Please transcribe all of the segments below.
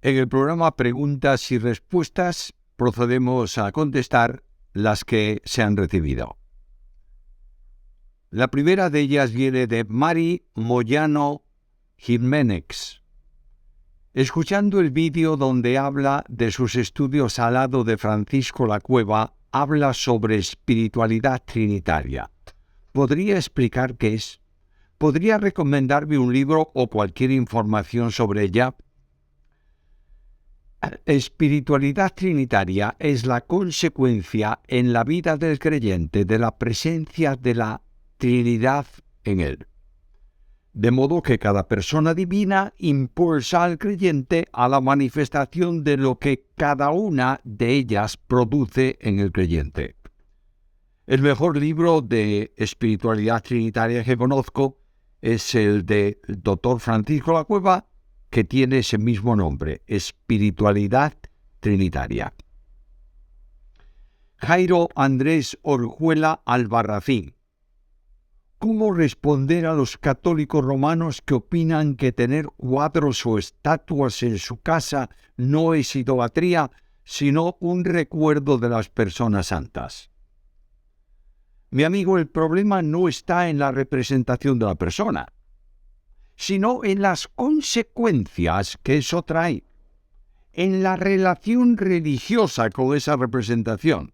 En el programa Preguntas y Respuestas procedemos a contestar las que se han recibido. La primera de ellas viene de Mari Moyano Jiménez. Escuchando el vídeo donde habla de sus estudios al lado de Francisco La Cueva, habla sobre espiritualidad trinitaria. ¿Podría explicar qué es? ¿Podría recomendarme un libro o cualquier información sobre ella? Espiritualidad trinitaria es la consecuencia en la vida del creyente de la presencia de la Trinidad en él. De modo que cada persona divina impulsa al creyente a la manifestación de lo que cada una de ellas produce en el creyente. El mejor libro de espiritualidad trinitaria que conozco es el del Dr. Francisco La Cueva, que tiene ese mismo nombre, Espiritualidad Trinitaria. Jairo Andrés Orjuela Albarracín. ¿Cómo responder a los católicos romanos que opinan que tener cuadros o estatuas en su casa no es idolatría, sino un recuerdo de las personas santas? Mi amigo, el problema no está en la representación de la persona, sino en las consecuencias que eso trae, en la relación religiosa con esa representación,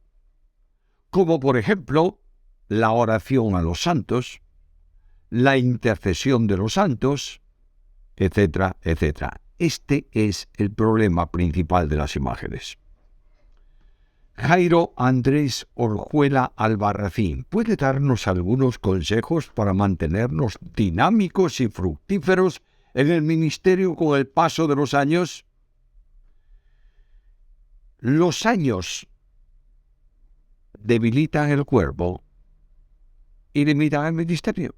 como por ejemplo la oración a los santos, la intercesión de los santos, etcétera, etcétera. Este es el problema principal de las imágenes. Jairo Andrés Orjuela Albarracín, ¿puede darnos algunos consejos para mantenernos dinámicos y fructíferos en el ministerio con el paso de los años? Los años debilitan el cuerpo y limitan el ministerio.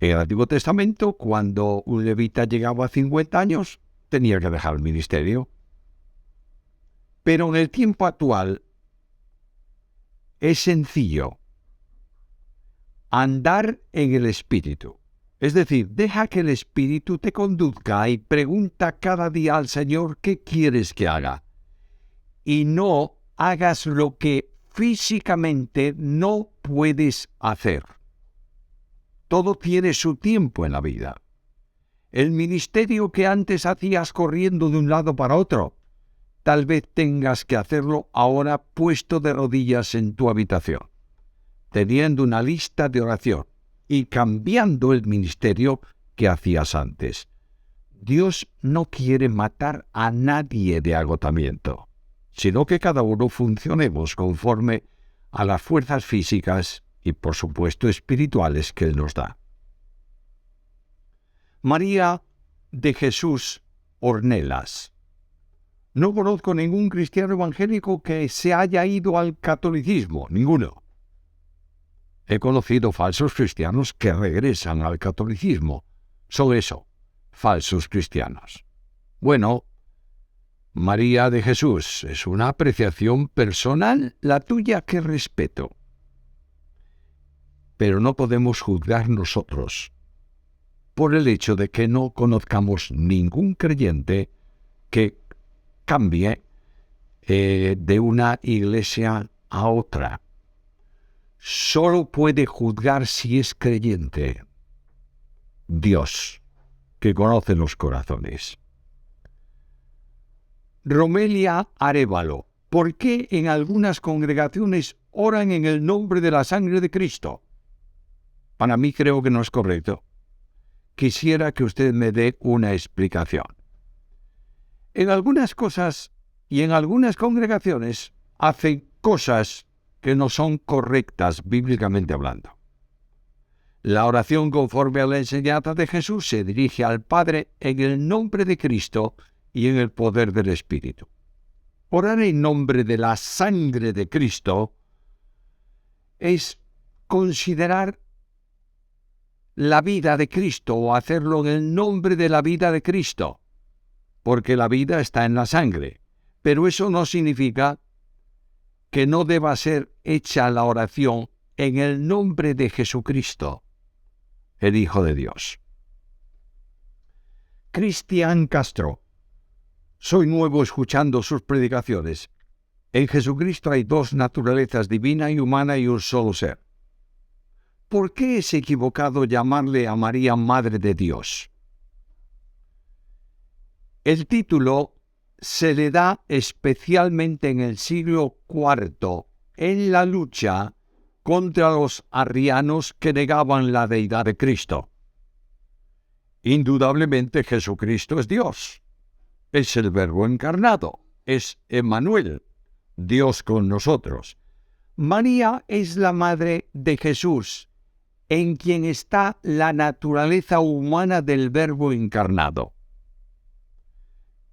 En el Antiguo Testamento, cuando un levita llegaba a 50 años, tenía que dejar el ministerio. Pero en el tiempo actual es sencillo andar en el Espíritu. Es decir, deja que el Espíritu te conduzca y pregunta cada día al Señor qué quieres que haga. Y no hagas lo que físicamente no puedes hacer. Todo tiene su tiempo en la vida. El ministerio que antes hacías corriendo de un lado para otro, tal vez tengas que hacerlo ahora puesto de rodillas en tu habitación, teniendo una lista de oración y cambiando el ministerio que hacías antes. Dios no quiere matar a nadie de agotamiento, sino que cada uno funcionemos conforme a las fuerzas físicas y, por supuesto, espirituales que Él nos da. María de Jesús Ornelas. No conozco ningún cristiano evangélico que se haya ido al catolicismo, ninguno. He conocido falsos cristianos que regresan al catolicismo. Son eso, falsos cristianos. Bueno, María de Jesús, es una apreciación personal, la tuya, que respeto. Pero no podemos juzgar nosotros por el hecho de que no conozcamos ningún creyente que cambie de una iglesia a otra. Solo puede juzgar si es creyente Dios, que conoce los corazones. Romelia Arévalo. ¿Por qué en algunas congregaciones oran en el nombre de la sangre de Cristo? Para mí creo que no es correcto. Quisiera que usted me dé una explicación. En algunas cosas y en algunas congregaciones hacen cosas que no son correctas bíblicamente hablando. La oración conforme a la enseñanza de Jesús se dirige al Padre en el nombre de Cristo y en el poder del Espíritu. Orar en nombre de la sangre de Cristo es considerar la vida de Cristo o hacerlo en el nombre de la vida de Cristo, porque la vida está en la sangre. Pero eso no significa que no deba ser hecha la oración en el nombre de Jesucristo, el Hijo de Dios. Cristian Castro. Soy nuevo escuchando sus predicaciones. En Jesucristo hay dos naturalezas, divina y humana, y un solo ser. ¿Por qué es equivocado llamarle a María Madre de Dios? El título se le da especialmente en el siglo IV, en la lucha contra los arrianos que negaban la deidad de Cristo. Indudablemente Jesucristo es Dios. Es el Verbo encarnado. Es Emmanuel, Dios con nosotros. María es la madre de Jesús, en quien está la naturaleza humana del Verbo encarnado.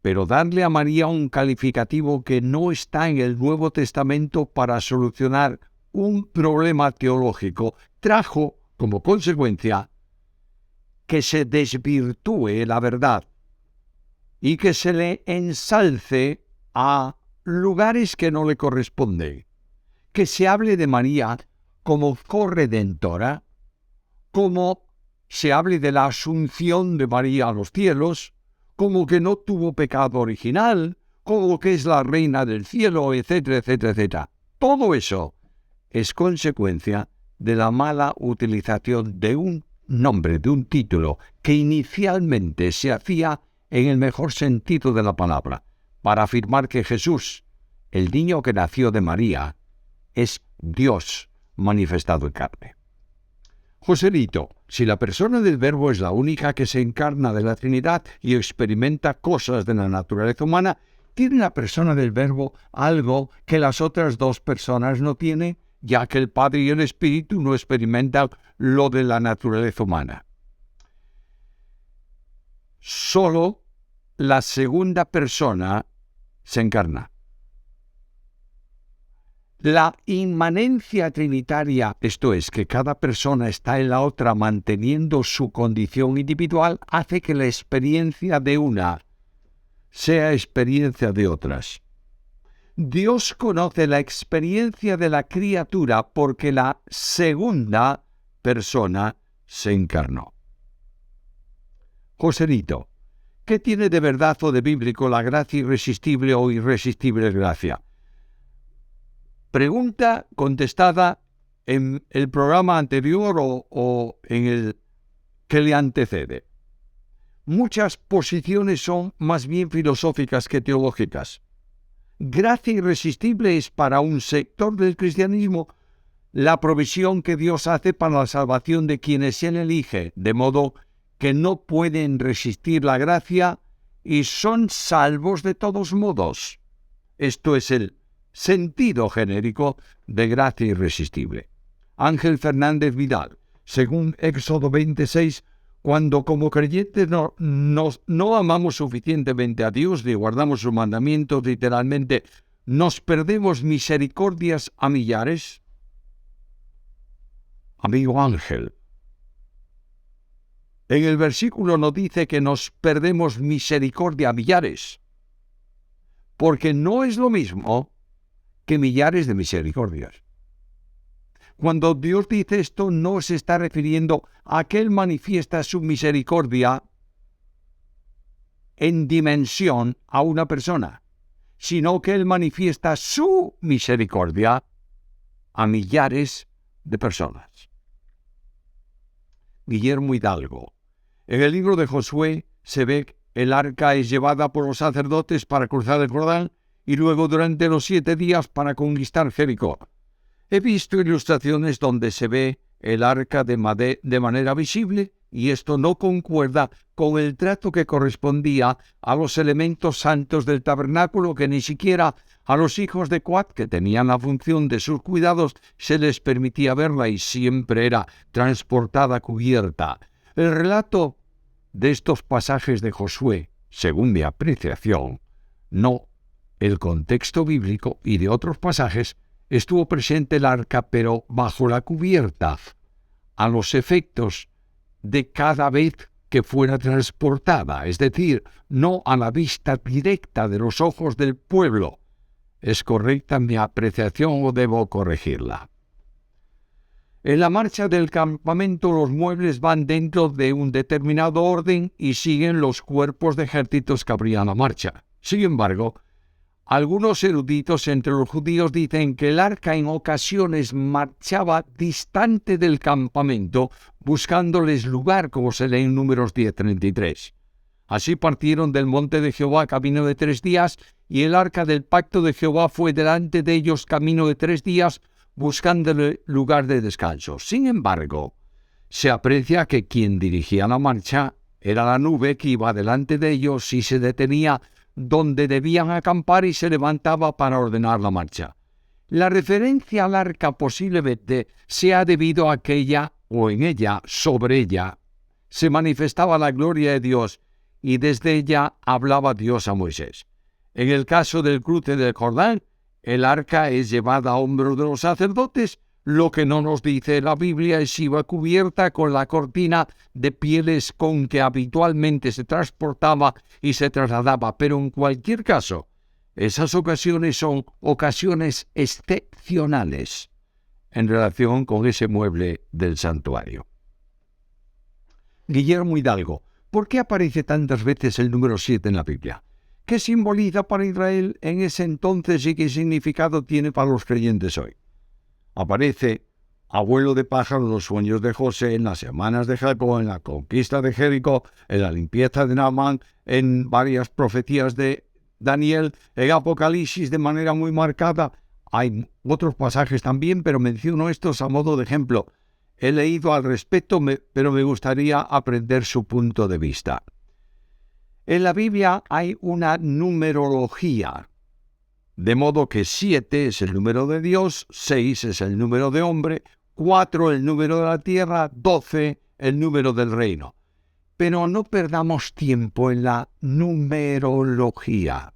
Pero darle a María un calificativo que no está en el Nuevo Testamento para solucionar un problema teológico trajo como consecuencia que se desvirtúe la verdad y que se le ensalce a lugares que no le corresponden. Que se hable de María como corredentora, como se hable de la asunción de María a los cielos, como que no tuvo pecado original, como que es la reina del cielo, etcétera, etcétera, etcétera. Todo eso es consecuencia de la mala utilización de un nombre, de un título, que inicialmente se hacía en el mejor sentido de la palabra, para afirmar que Jesús, el niño que nació de María, es Dios manifestado en carne. Joselito, si la persona del Verbo es la única que se encarna de la Trinidad y experimenta cosas de la naturaleza humana, ¿tiene la persona del Verbo algo que las otras dos personas no tienen, ya que el Padre y el Espíritu no experimentan lo de la naturaleza humana? Solo la segunda persona se encarna. La inmanencia trinitaria, esto es, que cada persona está en la otra manteniendo su condición individual, hace que la experiencia de una sea experiencia de otras. Dios conoce la experiencia de la criatura porque la segunda persona se encarnó. Joselito, ¿qué tiene de verdad o de bíblico la gracia irresistible o irresistible gracia? Pregunta contestada en el programa anterior o en el que le antecede. Muchas posiciones son más bien filosóficas que teológicas. Gracia irresistible es para un sector del cristianismo la provisión que Dios hace para la salvación de quienes Él elige, de modo que no pueden resistir la gracia y son salvos de todos modos. Esto es el sentido genérico de gracia irresistible. Ángel Fernández Vidal, según Éxodo 26, cuando como creyentes no amamos suficientemente a Dios ni guardamos sus mandamientos, literalmente, ¿nos perdemos misericordias a millares? Amigo Ángel, en el versículo no dice que nos perdemos misericordia a millares, porque no es lo mismo que millares de misericordias. Cuando Dios dice esto, no se está refiriendo a que Él manifiesta su misericordia en dimensión a una persona, sino que Él manifiesta su misericordia a millares de personas. Guillermo Hidalgo, en el libro de Josué se ve que el arca es llevada por los sacerdotes para cruzar el Jordán y luego durante los 7 días para conquistar Jericó. He visto ilustraciones donde se ve el arca de manera visible y esto no concuerda con el trato que correspondía a los elementos santos del tabernáculo, que ni siquiera a los hijos de Coat, que tenían la función de sus cuidados, se les permitía verla y siempre era transportada cubierta. El relato de estos pasajes de Josué, según mi apreciación, no el contexto bíblico y de otros pasajes, estuvo presente el arca, pero bajo la cubierta, a los efectos de cada vez que fuera transportada, es decir, no a la vista directa de los ojos del pueblo. ¿Es correcta mi apreciación o debo corregirla? En la marcha del campamento los muebles van dentro de un determinado orden y siguen los cuerpos de ejércitos que abrían la marcha. Sin embargo, algunos eruditos entre los judíos dicen que el arca en ocasiones marchaba distante del campamento, buscándoles lugar, como se lee en Números 10:33. Así partieron del monte de Jehová camino de 3 días, y el arca del pacto de Jehová fue delante de ellos camino de 3 días, buscándole lugar de descanso. Sin embargo, se aprecia que quien dirigía la marcha era la nube que iba delante de ellos y se detenía donde debían acampar y se levantaba para ordenar la marcha. La referencia al arca posiblemente sea debido a que ella, o en ella, sobre ella, se manifestaba la gloria de Dios y desde ella hablaba Dios a Moisés. En el caso del cruce del Jordán, el arca es llevada a hombros de los sacerdotes. Lo que no nos dice la Biblia es si iba cubierta con la cortina de pieles con que habitualmente se transportaba y se trasladaba, pero en cualquier caso, esas ocasiones son ocasiones excepcionales en relación con ese mueble del santuario. Guillermo Hidalgo, ¿por qué aparece tantas veces el número 7 en la Biblia? ¿Qué simboliza para Israel en ese entonces y qué significado tiene para los creyentes hoy? Aparece abuelo de pájaro en los sueños de José, en las semanas de Jacob, en la conquista de Jericó, en la limpieza de Naamán, en varias profecías de Daniel, en Apocalipsis de manera muy marcada. Hay otros pasajes también, pero menciono estos a modo de ejemplo. He leído al respecto, pero me gustaría aprender su punto de vista. En la Biblia hay una numerología, de modo que 7 es el número de Dios, 6 es el número de hombre, 4 el número de la tierra, 12 el número del reino. Pero no perdamos tiempo en la numerología,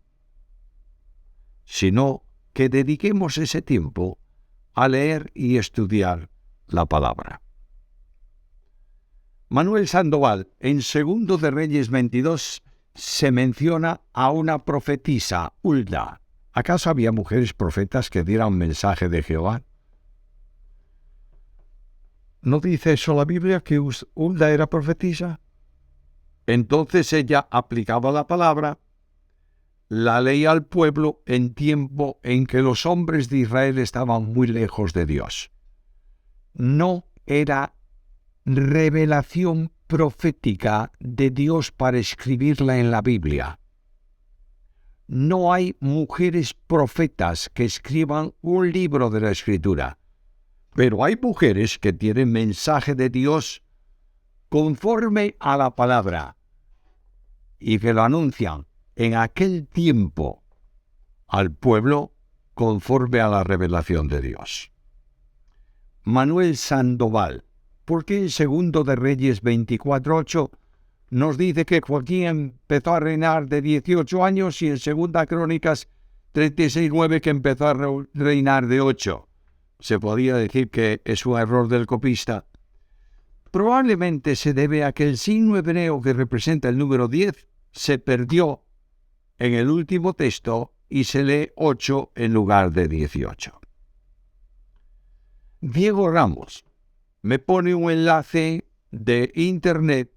sino que dediquemos ese tiempo a leer y estudiar la palabra. Manuel Sandoval, en 2 de Reyes 22, se menciona a una profetisa, Hulda. ¿Acaso había mujeres profetas que dieran mensaje de Jehová? ¿No dice eso la Biblia, que Hulda era profetisa? Entonces ella aplicaba la palabra, la leía al pueblo en tiempo en que los hombres de Israel estaban muy lejos de Dios. No era revelación profética de Dios para escribirla en la Biblia. No hay mujeres profetas que escriban un libro de la Escritura, pero hay mujeres que tienen mensaje de Dios conforme a la palabra y que lo anuncian en aquel tiempo al pueblo conforme a la revelación de Dios. Manuel Sandoval, ¿por qué en 2 de Reyes 24:8 nos dice que Joaquín empezó a reinar de 18 años y en 2 Crónicas 36:9 que empezó a reinar de 8? Se podría decir que es un error del copista. Probablemente se debe a que el signo hebreo que representa el número 10 se perdió en el último texto y se lee 8 en lugar de 18. Diego Ramos me pone un enlace de internet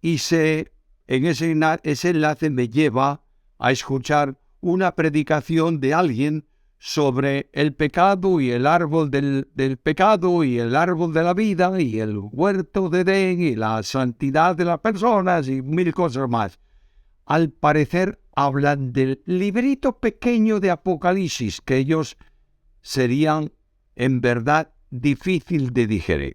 y ese enlace me lleva a escuchar una predicación de alguien sobre el pecado y el árbol del pecado y el árbol de la vida y el huerto de Edén y la santidad de las personas y 1000 cosas más. Al parecer hablan del librito pequeño de Apocalipsis, que ellos serían en verdad difícil de digerir.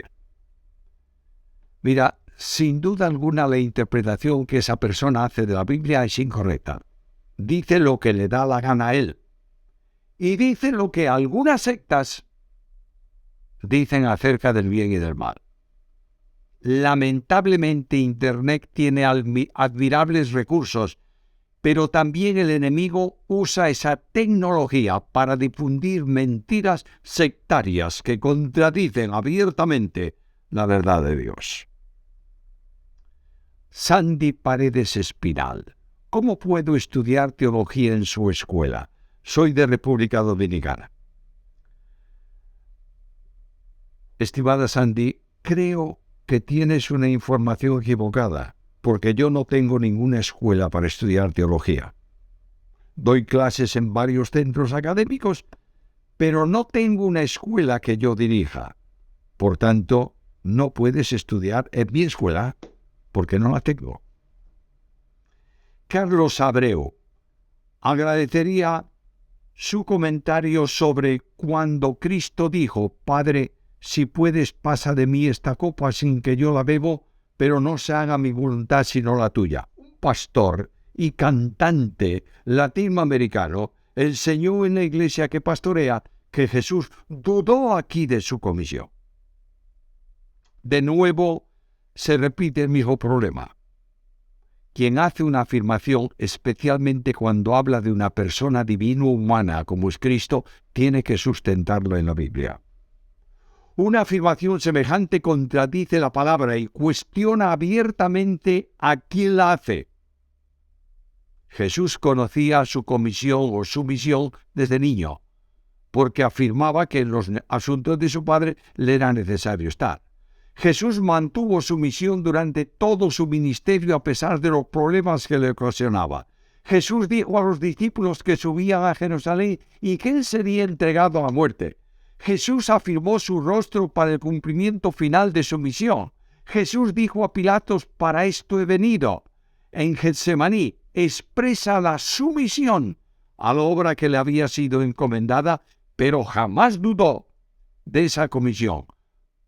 Mira, sin duda alguna la interpretación que esa persona hace de la Biblia es incorrecta. Dice lo que le da la gana a él. Y dice lo que algunas sectas dicen acerca del bien y del mal. Lamentablemente Internet tiene admirables recursos, pero también el enemigo usa esa tecnología para difundir mentiras sectarias que contradicen abiertamente la verdad de Dios. Sandy Paredes Espinal, ¿cómo puedo estudiar teología en su escuela? Soy de República Dominicana. Estimada Sandy, creo que tienes una información equivocada, porque yo no tengo ninguna escuela para estudiar teología. Doy clases en varios centros académicos, pero no tengo una escuela que yo dirija. Por tanto, no puedes estudiar en mi escuela, porque no la tengo. Carlos Abreu, agradecería su comentario sobre cuando Cristo dijo: Padre, si puedes, pasa de mí esta copa sin que yo la bebo, pero no se haga mi voluntad sino la tuya. Un pastor y cantante latinoamericano enseñó en la iglesia que pastorea que Jesús dudó aquí de su comisión. De nuevo se repite el mismo problema. Quien hace una afirmación, especialmente cuando habla de una persona divino-humana como es Cristo, tiene que sustentarlo en la Biblia. Una afirmación semejante contradice la palabra y cuestiona abiertamente a quien la hace. Jesús conocía su comisión o su misión desde niño, porque afirmaba que en los asuntos de su Padre le era necesario estar. Jesús mantuvo su misión durante todo su ministerio a pesar de los problemas que le ocasionaba. Jesús dijo a los discípulos que subían a Jerusalén y que él sería entregado a la muerte. Jesús afirmó su rostro para el cumplimiento final de su misión. Jesús dijo a Pilatos: para esto he venido. En Getsemaní expresa la sumisión a la obra que le había sido encomendada, pero jamás dudó de esa comisión,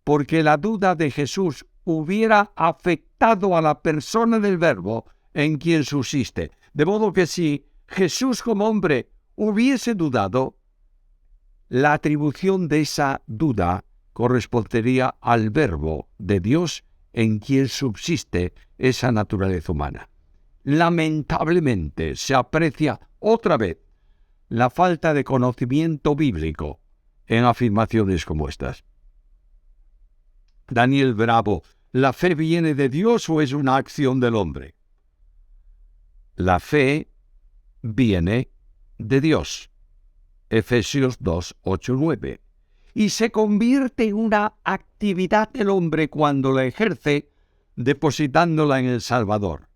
porque la duda de Jesús hubiera afectado a la persona del Verbo en quien subsiste. De modo que si Jesús como hombre hubiese dudado, la atribución de esa duda correspondería al Verbo de Dios en quien subsiste esa naturaleza humana. Lamentablemente se aprecia otra vez la falta de conocimiento bíblico en afirmaciones como estas. Daniel Bravo, ¿la fe viene de Dios o es una acción del hombre? La fe viene de Dios. Efesios 2, 8, 9. Y se convierte en una actividad del hombre cuando la ejerce, depositándola en el Salvador.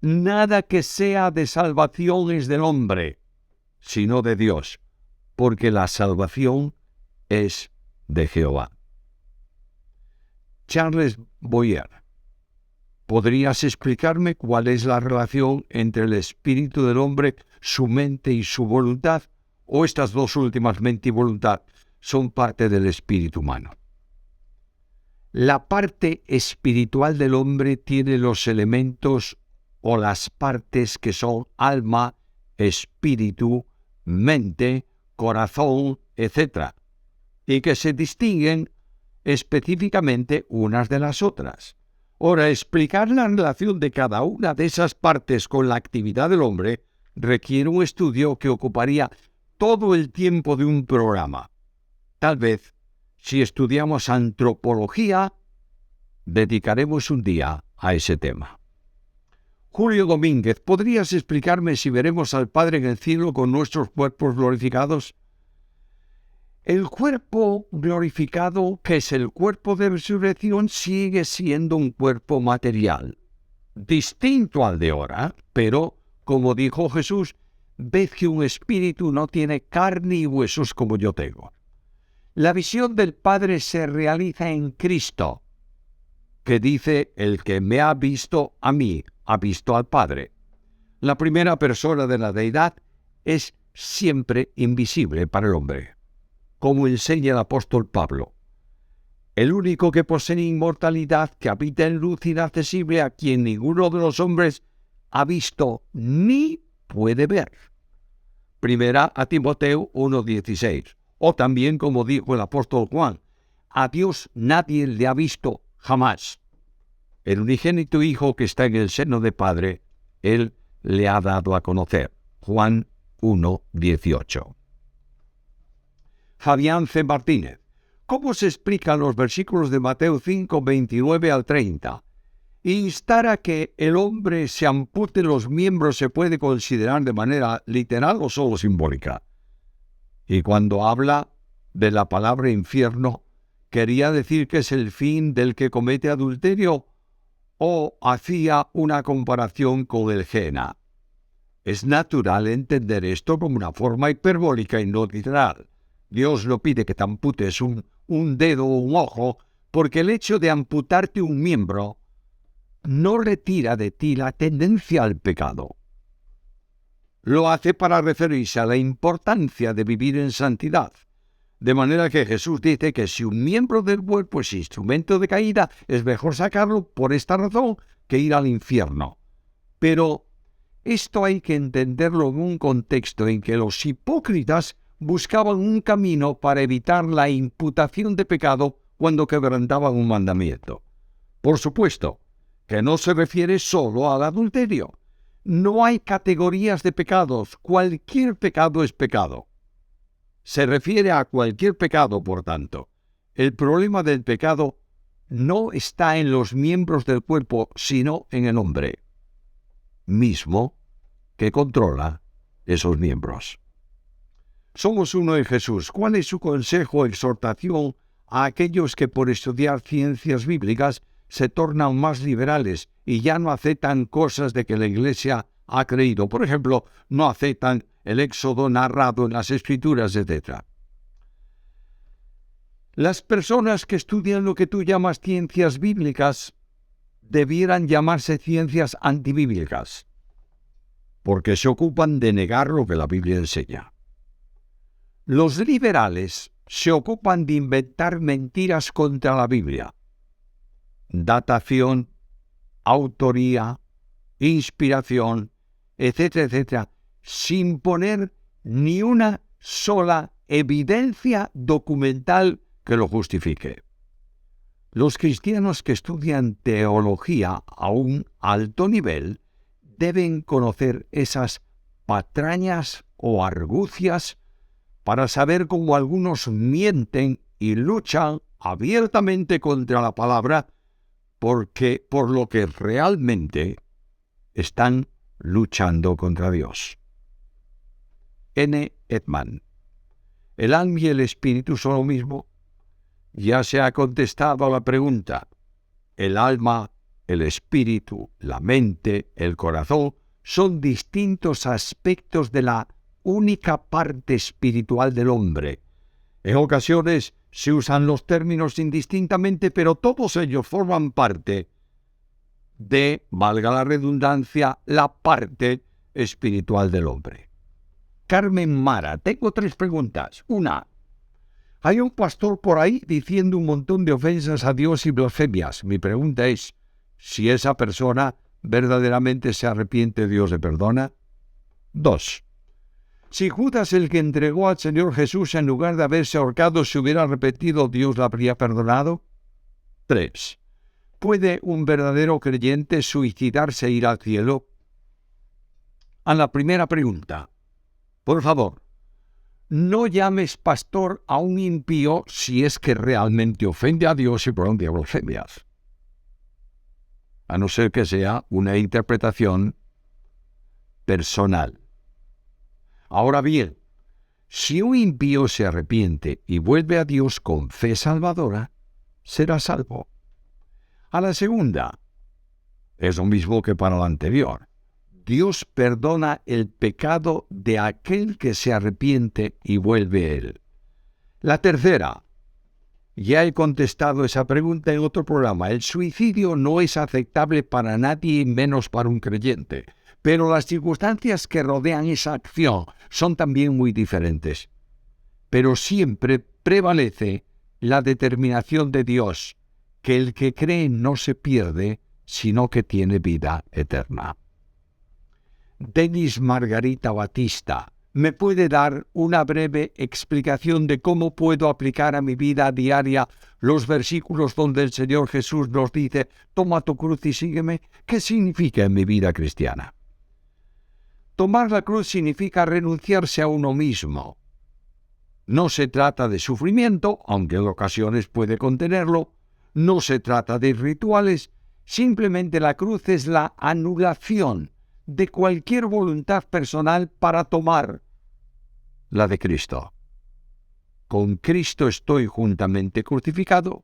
Nada que sea de salvación es del hombre, sino de Dios, porque la salvación es de Jehová. Charles Boyer, ¿podrías explicarme cuál es la relación entre el espíritu del hombre, su mente y su voluntad? ¿O estas dos últimas, mente y voluntad, son parte del espíritu humano? La parte espiritual del hombre tiene los elementos o las partes que son alma, espíritu, mente, corazón, etc., y que se distinguen específicamente unas de las otras. Ahora, explicar la relación de cada una de esas partes con la actividad del hombre requiere un estudio que ocuparía todo el tiempo de un programa. Tal vez, si estudiamos antropología, dedicaremos un día a ese tema. Julio Domínguez, ¿podrías explicarme si veremos al Padre en el cielo con nuestros cuerpos glorificados? El cuerpo glorificado, que es el cuerpo de resurrección, sigue siendo un cuerpo material, distinto al de ahora, pero, como dijo Jesús, ved que un espíritu no tiene carne y huesos como yo tengo. La visión del Padre se realiza en Cristo, que dice: el que me ha visto a mí, ha visto al Padre. La primera persona de la deidad es siempre invisible para el hombre, como enseña el apóstol Pablo. El único que posee inmortalidad, que habita en luz inaccesible, a quien ninguno de los hombres ha visto ni puede ver. Primera a Timoteo 1:16. O también, como dijo el apóstol Juan: a Dios nadie le ha visto jamás. El unigénito Hijo que está en el seno del Padre, Él le ha dado a conocer. Juan 1:18. Fabián C. Martínez, ¿cómo se explican los versículos de Mateo 5, 29 al 30? Instar a que el hombre se ampute los miembros se puede considerar de manera literal o solo simbólica. Y cuando habla de la palabra infierno, ¿Quería decir que es el fin del que comete adulterio? ¿O hacía una comparación con el Gehenna? Es natural entender esto como una forma hiperbólica y no literal. Dios no pide que te amputes un dedo o un ojo, porque el hecho de amputarte un miembro no retira de ti la tendencia al pecado. Lo hace para referirse a la importancia de vivir en santidad. De manera que Jesús dice que si un miembro del cuerpo es instrumento de caída, es mejor sacarlo por esta razón que ir al infierno. Pero esto hay que entenderlo en un contexto en que los hipócritas buscaban un camino para evitar la imputación de pecado cuando quebrantaban un mandamiento. Por supuesto, que no se refiere solo al adulterio. No hay categorías de pecados, cualquier pecado es pecado. Se refiere a cualquier pecado, por tanto. El problema del pecado no está en los miembros del cuerpo, sino en el hombre mismo que controla esos miembros. Somos uno en Jesús. ¿Cuál es su consejo o exhortación a aquellos que por estudiar ciencias bíblicas se tornan más liberales y ya no aceptan cosas de que la Iglesia ha creído? Por ejemplo, no aceptan el éxodo narrado en las Escrituras, etc. Las personas que estudian lo que tú llamas ciencias bíblicas debieran llamarse ciencias antibíblicas, porque se ocupan de negar lo que la Biblia enseña. Los liberales se ocupan de inventar mentiras contra la Biblia. Datación, autoría, inspiración, etcétera, etcétera, sin poner ni una sola evidencia documental que lo justifique. Los cristianos que estudian teología a un alto nivel deben conocer esas patrañas o argucias para saber cómo algunos mienten y luchan abiertamente contra la palabra por lo que realmente están luchando contra Dios. N. Edman. ¿El alma y el espíritu son lo mismo? Ya se ha contestado a la pregunta. El alma, el espíritu, la mente, el corazón son distintos aspectos de la única parte espiritual del hombre. En ocasiones se usan los términos indistintamente, pero todos ellos forman parte de, valga la redundancia, la parte espiritual del hombre. Carmen Mara, tengo 3 preguntas. 1. Hay un pastor por ahí diciendo un montón de ofensas a Dios y blasfemias. Mi pregunta es, si esa persona verdaderamente se arrepiente, ¿Dios le perdona? 2. Si Judas, el que entregó al Señor Jesús, en lugar de haberse ahorcado, se hubiera arrepentido, ¿Dios le habría perdonado? 3. ¿Puede un verdadero creyente suicidarse e ir al cielo? A la primera pregunta, por favor, no llames pastor a un impío si es que realmente ofende a Dios y pronuncia blasfemias, a no ser que sea una interpretación personal. Ahora bien, si un impío se arrepiente y vuelve a Dios con fe salvadora, será salvo. A la segunda, es lo mismo que para la anterior. Dios perdona el pecado de aquel que se arrepiente y vuelve a Él. La tercera, ya he contestado esa pregunta en otro programa. El suicidio no es aceptable para nadie, menos para un creyente. Pero las circunstancias que rodean esa acción son también muy diferentes. Pero siempre prevalece la determinación de Dios, que el que cree no se pierde, sino que tiene vida eterna. Denis Margarita Batista, ¿me puede dar una breve explicación de cómo puedo aplicar a mi vida diaria los versículos donde el Señor Jesús nos dice, toma tu cruz y sígueme? ¿Qué significa en mi vida cristiana? Tomar la cruz significa renunciarse a uno mismo. No se trata de sufrimiento, aunque en ocasiones puede contenerlo. No se trata de rituales. Simplemente la cruz es la anulación de cualquier voluntad personal para tomar la de Cristo. con Cristo estoy juntamente crucificado.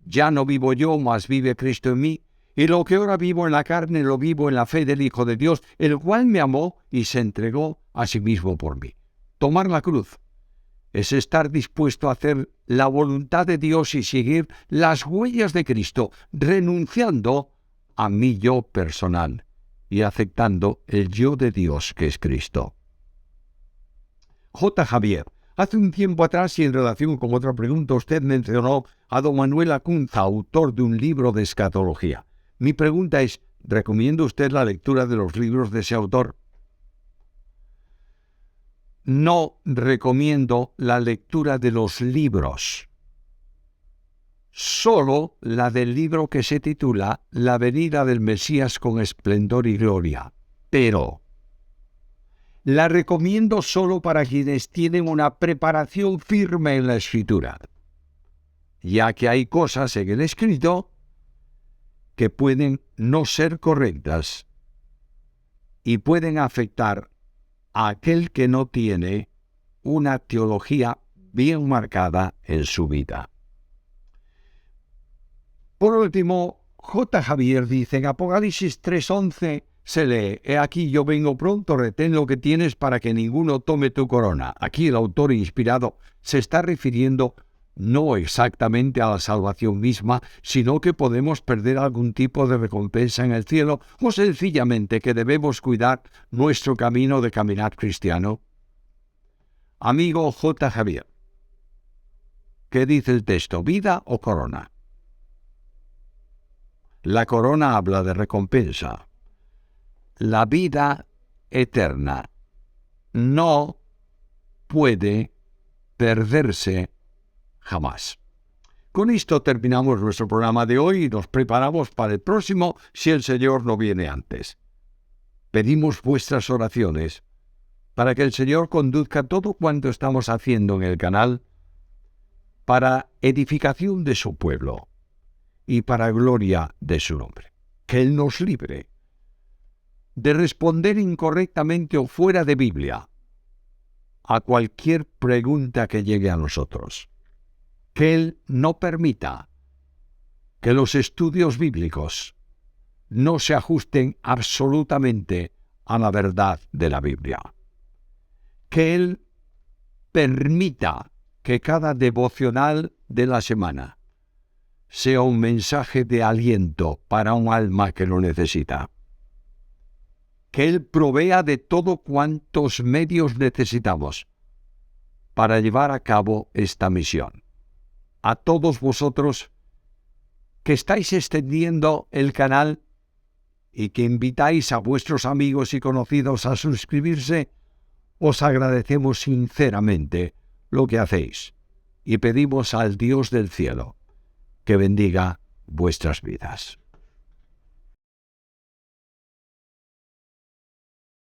Ya no vivo yo, mas vive Cristo en mí. Y lo que ahora vivo en la carne, lo vivo en la fe del Hijo de Dios, el cual me amó y se entregó a sí mismo por mí. Tomar la cruz es estar dispuesto a hacer la voluntad de Dios y seguir las huellas de Cristo, renunciando a mi yo personal y aceptando el yo de Dios que es Cristo. J. Javier, hace un tiempo atrás y en relación con otra pregunta, usted mencionó a don Manuel Acunza, autor de un libro de escatología. Mi pregunta es, ¿recomienda usted la lectura de los libros de ese autor? No recomiendo la lectura de los libros, solo la del libro que se titula La venida del Mesías con esplendor y gloria. Pero la recomiendo solo para quienes tienen una preparación firme en la escritura, ya que hay cosas en el escrito que pueden no ser correctas y pueden afectar a aquel que no tiene una teología bien marcada en su vida. Por último, J. Javier dice en Apocalipsis 3:11 se lee: «He aquí yo vengo pronto, retén lo que tienes para que ninguno tome tu corona». Aquí el autor inspirado se está refiriendo no exactamente a la salvación misma, sino que podemos perder algún tipo de recompensa en el cielo o sencillamente que debemos cuidar nuestro camino de caminar cristiano. Amigo J. Javier, ¿qué dice el texto? ¿Vida o corona? La corona habla de recompensa. La vida eterna no puede perderse jamás. Con esto terminamos nuestro programa de hoy y nos preparamos para el próximo si el Señor no viene antes. Pedimos vuestras oraciones para que el Señor conduzca todo cuanto estamos haciendo en el canal para edificación de su pueblo y para gloria de su nombre. Que Él nos libre de responder incorrectamente o fuera de Biblia a cualquier pregunta que llegue a nosotros. Que Él no permita que los estudios bíblicos no se ajusten absolutamente a la verdad de la Biblia. Que Él permita que cada devocional de la semana sea un mensaje de aliento para un alma que lo necesita. Que Él provea de todo cuantos medios necesitamos para llevar a cabo esta misión. A todos vosotros que estáis extendiendo el canal y que invitáis a vuestros amigos y conocidos a suscribirse, os agradecemos sinceramente lo que hacéis y pedimos al Dios del cielo que bendiga vuestras vidas.